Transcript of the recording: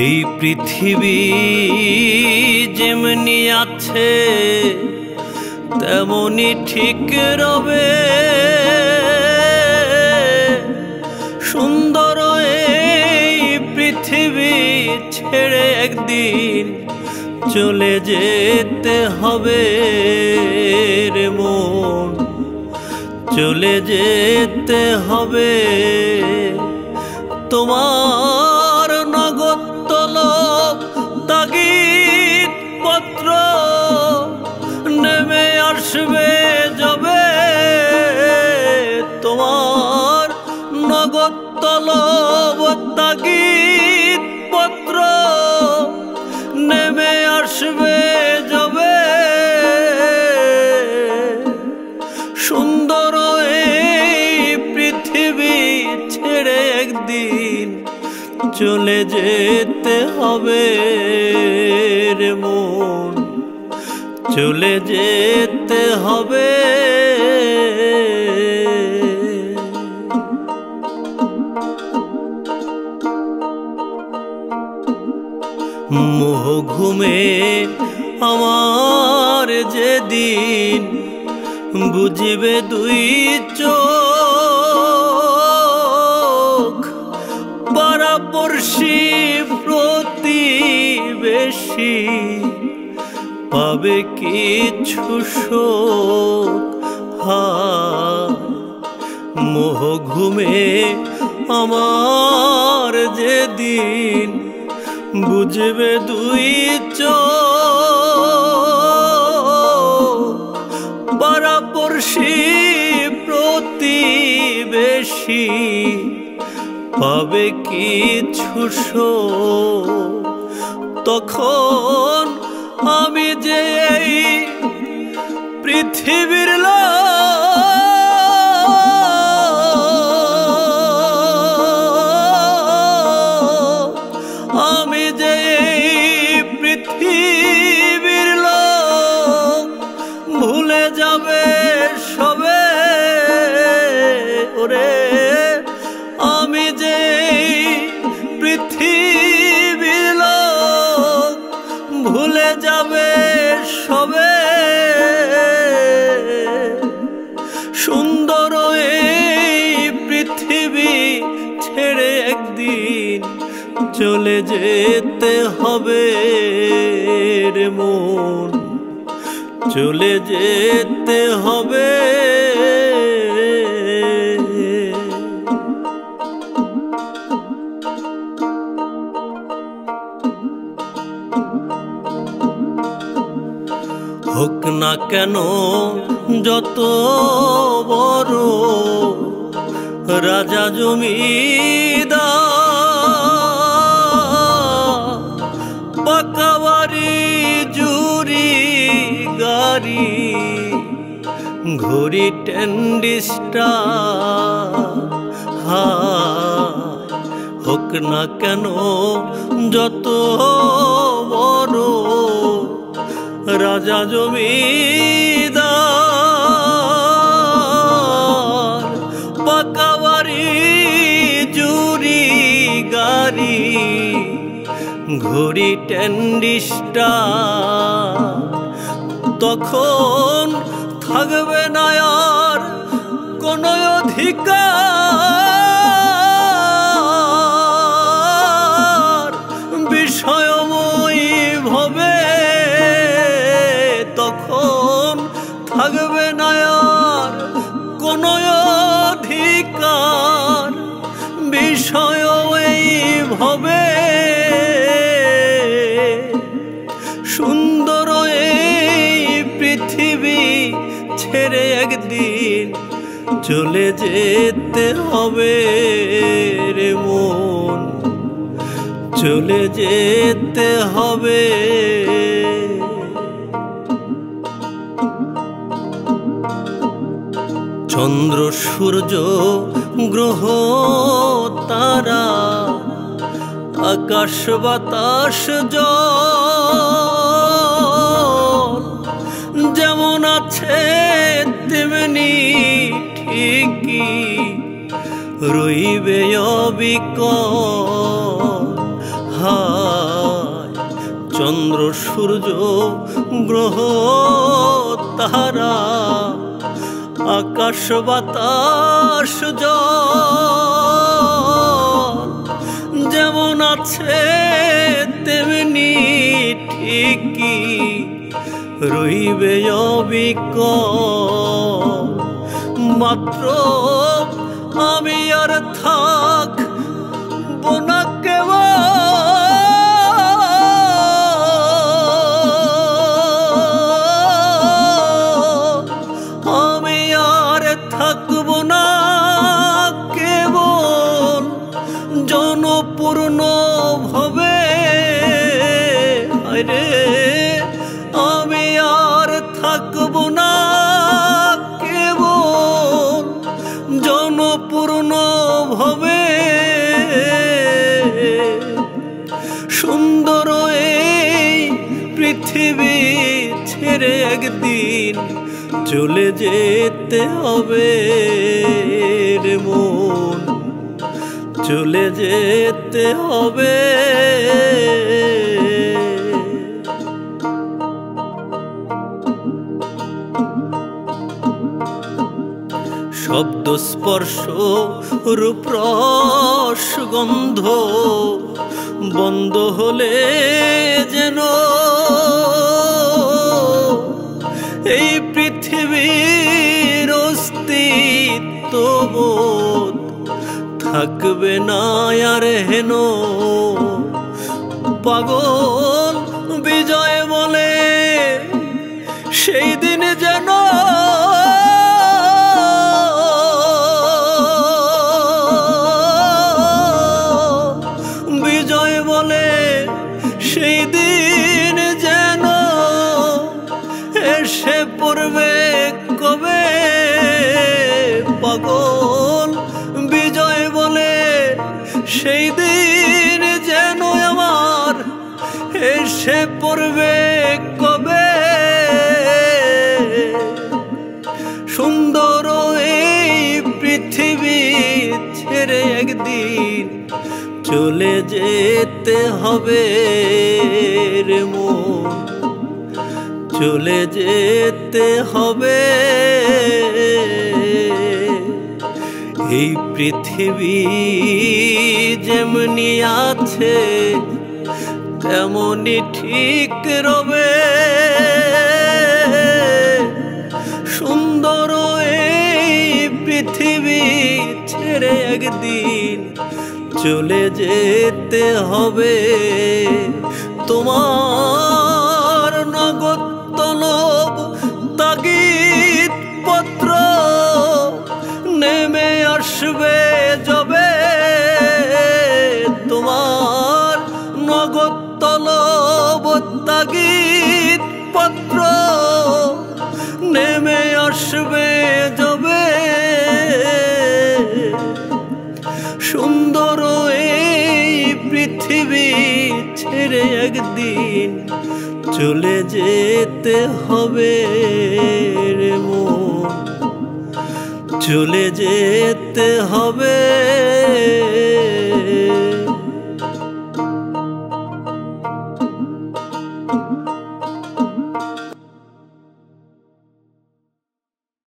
এই পৃথিবী যেমনি আছে তেমনি ঠিক রবে, সুন্দর এই পৃথিবী ছেড়ে একদিন চলে যেতে হবে রে মন, চলে যেতে হবে। তোমার নগদ তলব তাগিদ পত্র নেমে আসবে যবে, তোমার নগদ তলব তাগিদ পত্র নেমে আসবে যবে, সুন্দর এই পৃথিবী ছেড়ে একদিন চলে যেতে হবে রে মন, চলে যেতে হবে। মোহ ঘুমে আমার যেদিন বুঝিবে দুই চোখ, পাড়াপড়শি প্রতিবেশী পাবে কিছু শোক। হায় মোহ ঘুমে আমার যেদিন বুঝবে দুই চোখ, পাড়াপড়শি প্রতিবেশী পাবে কিছু শোক। তখন আমি যে এই পৃথিবীর আমি যে এই পৃথিবীর লোক ভুলে যাবে সবে, ওরে আমি যে পৃথিবীর লোক ভুলে যাবে সবে, সুন্দর এই পৃথিবী ছেড়ে একদিন চলে যেতে হবে রে মন, চলে যেতে হবে। হোক না কেন যত বড় রাজা জমিদার, পাকা বাড়ি জুরি গাড়ি ঘড়ি টেন্ডিস্টার, হোক না কেন যত বড় রাজা জমিদার, পাকা বাড়ি জুরি গাড়ি ঘড়ি টেন্ডিস্টার, তখন থাকবে না আর কোনো অধিকার বিষয়ময়ী ভবে, তখন থাকবে না আর কোনো অধিকার বিষয়ময়ী ভবে, সুন্দর এই পৃথিবী ছেড়ে একদিন চলে যেতে হবে রে মন, চলে যেতে হবে। চন্দ্র সূর্য গ্রহ তারা আকাশ বাতাস জল যেমন আছে তেমনি ঠিকই রইবে অবিকল। হায় চন্দ্র সূর্য গ্রহ তারা, আকাশ বাতাস জল, যেমন আছে তেমনি ঠিকই রইবে অবিকল। মাত্র আমি আর থাকব না কেবল, আমি আর থাকব না কেবল জনপূর্ণ ভাবে। আরে আমি আর থাকব না কেবল জনপূর্ণ ভাবে। সুন্দর এই পৃথিবী ছেড়ে একদিন চলে যেতে হবে রে মন, চলে যেতে হবে। শব্দ স্পর্শ রূপ রস গন্ধ বন্ধ হলে যেন এই পৃথিবীর অস্তিত্ব বোধ থাকবে না আর হেন। পাগল বিজয় বলে সেই দিন যেন বিজয় বলে সেই দিন যেন এসে পড়বে কবে। পাগল বিজয় বলে সেই দিন যেন আমার এসে পড়বে কবে। সুন্দর এই পৃথিবী ছেড়ে একদিন চলে যেতে হবে রে মন, চলে যেতে হবে। এই পৃথিবী যেমনি আছে তেমনি ঠিক রবে। সুন্দর এই পৃথিবী ছেড়ে একদিন চলে যেতে হবে। তোমার নগদ তলব তাগিদ পত্র নেমে আসবে যবে। তোমার নগদ তলব তাগিদ পত্র নেমে আসবে যবে। সুন্দর এই পৃথিবী ছেড়ে একদিন চলে যেতে হবে রে মন, চলে যেতে হবে।